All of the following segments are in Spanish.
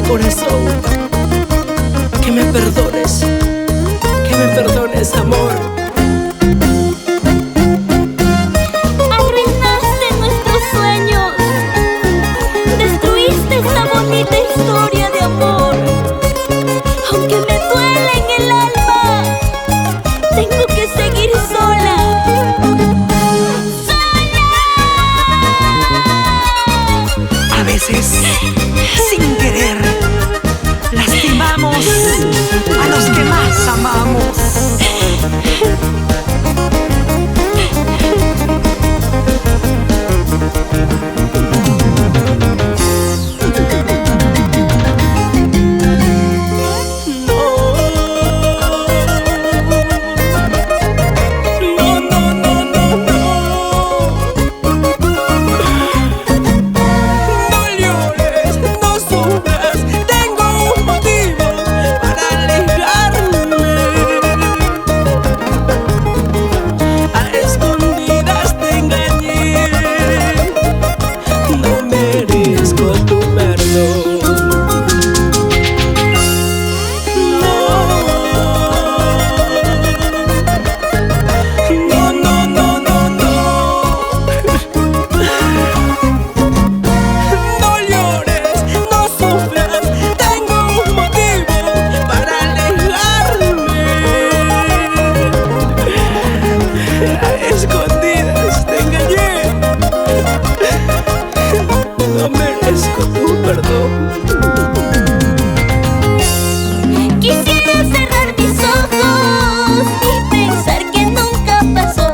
corazón, que me perdones, amor. Arruinaste nuestros sueños, destruiste esta bonita historia de amor. Aunque me duele en el alma, tengo que seguir sola. A veces, sin querer, lastimamos a los que más amamos. No merezco tu perdón. Quisiera cerrar mis ojos y pensar que nunca pasó.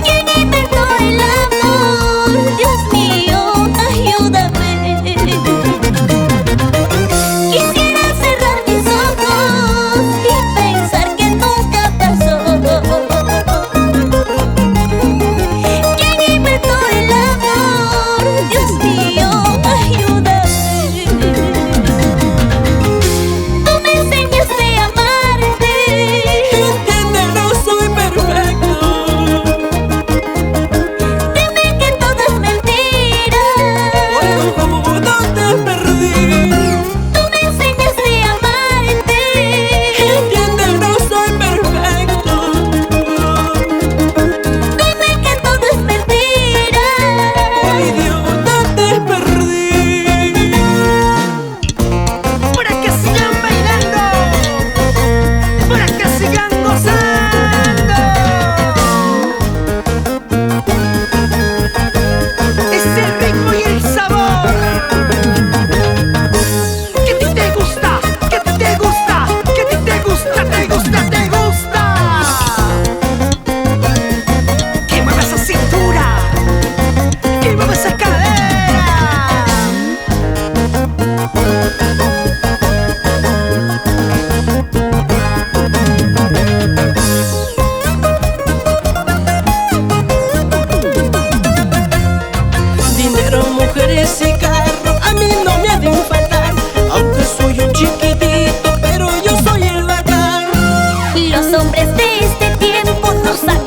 ¿Quién inventó el amor? Dios mío, ayúdame. Quisiera cerrar mis ojos y pensar que nunca pasó. Mujeres y carro a mí no me ha de faltar, aunque soy un chiquitito, pero yo soy el bacán. Los hombres de este tiempo no saben